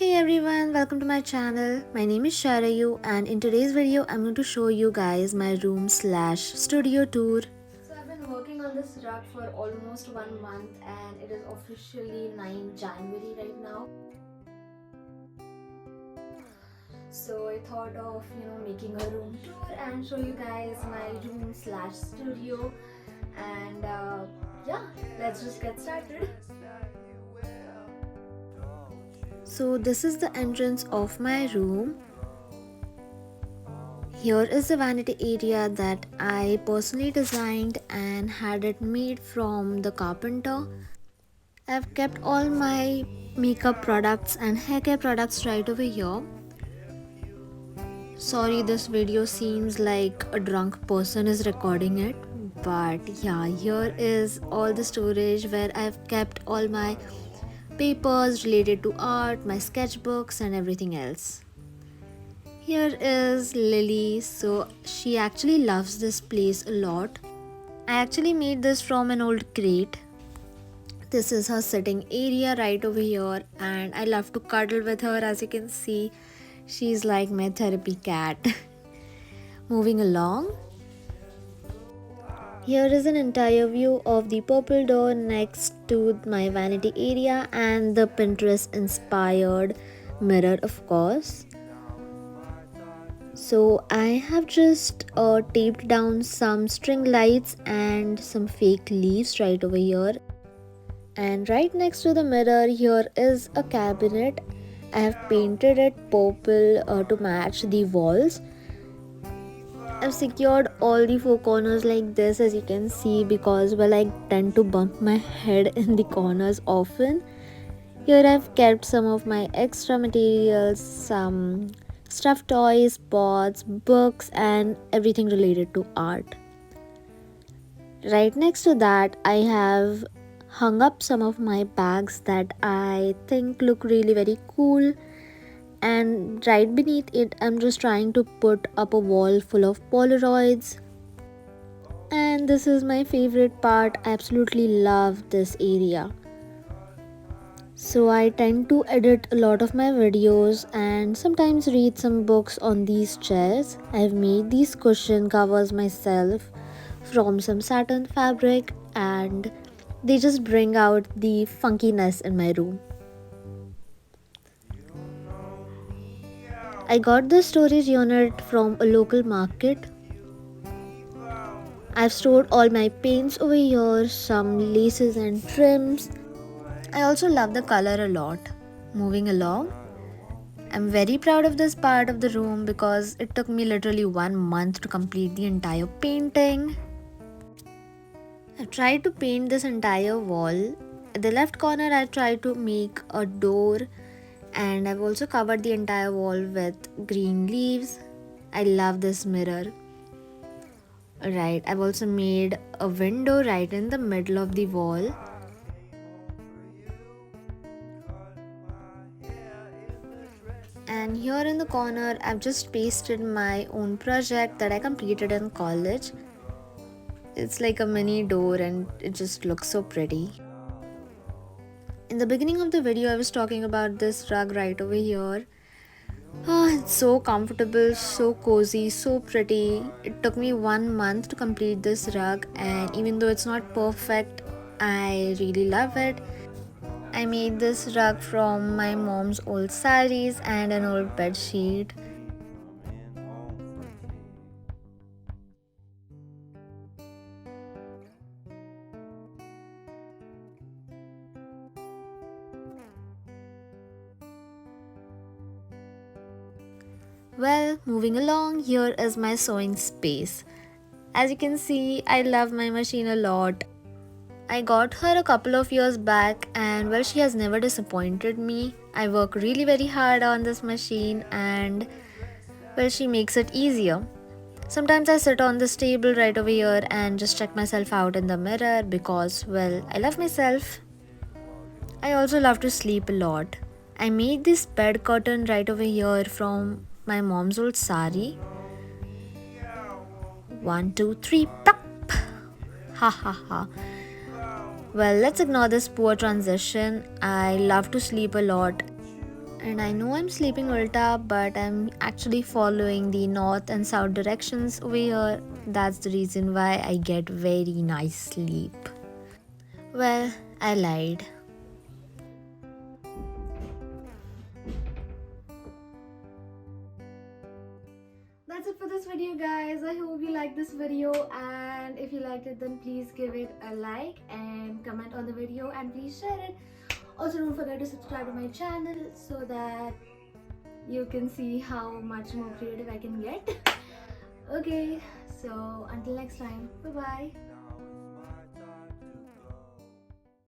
Hey everyone, welcome to my channel. My name is Sharayu and in today's video I'm going to show you guys my room slash studio tour. So I've been working on this rug for almost 1 month and it is officially 9 January right now. So I thought of making a room tour and show you guys my room slash studio and yeah, let's just get started. So this is the entrance of my room. Here is the vanity area that I personally designed and had it made from the carpenter. I've kept all my makeup products and hair care products right over here. Sorry, this video seems like a drunk person is recording it, but yeah, here is all the storage where I've kept all my papers related to art, my sketchbooks and everything else. Here is Lily, so she actually loves this place a lot. I actually made this from an old crate. This is her sitting area right over here and I love to cuddle with her. As you can see, she's like my therapy cat. Moving along. Here is an entire view of the purple door next to my vanity area and the Pinterest inspired mirror, of course. So I have just taped down some string lights and some fake leaves right over here. And right next to the mirror here is a cabinet. I have painted it purple to match the walls. I've secured all the four corners like this, as you can see, because I tend to bump my head in the corners often. Here I've kept some of my extra materials, some stuffed toys, pots, books and everything related to art. Right next to that I have hung up some of my bags that I think look really very cool, and right beneath it I'm just trying to put up a wall full of Polaroids. And this is my favorite part. I absolutely love this area. So I tend to edit a lot of my videos and sometimes read some books on these chairs. I've made these cushion covers myself from some satin fabric and they just bring out the funkiness in my room. I got this storage unit from a local market. I've stored all my paints over here, some laces and trims. I also love the color a lot. Moving along. I'm very proud of this part of the room because it took me literally 1 month to complete the entire painting. I tried to paint this entire wall. At the left corner I tried to make a door and I've also covered the entire wall with green leaves. I love this mirror. Alright, I've also made a window right in the middle of the wall. And here in the corner I've just pasted my own project that I completed in college. It's like a mini door and it just looks so pretty. In the beginning of the video I was talking about this rug right over here. It's so comfortable, so cozy, so pretty. It took me 1 month to complete this rug and even though it's not perfect, I really love it. I made this rug from my mom's old sarees and an old bedsheet. Well, moving along, here is my sewing space. As you can see, I love my machine a lot. I got her a couple of years back and well, she has never disappointed me. I work really very hard on this machine and well, she makes it easier. Sometimes I sit on this table right over here and just check myself out in the mirror because well, I love myself. I also love to sleep a lot. I made this bed curtain right over here from my mom's old saree. 1, 2, 3, pop! Ha ha ha. Well, let's ignore this poor transition. I love to sleep a lot. And I know I'm sleeping ulta, but I'm actually following the north and south directions over here. That's the reason why I get very nice sleep. Well, I lied. That's it for this video, guys. I hope you liked this video, and if you liked it, then please give it a like and comment on the video, and please share it. Also, don't forget to subscribe to my channel so that you can see how much more creative I can get. Okay, so until next time, bye bye.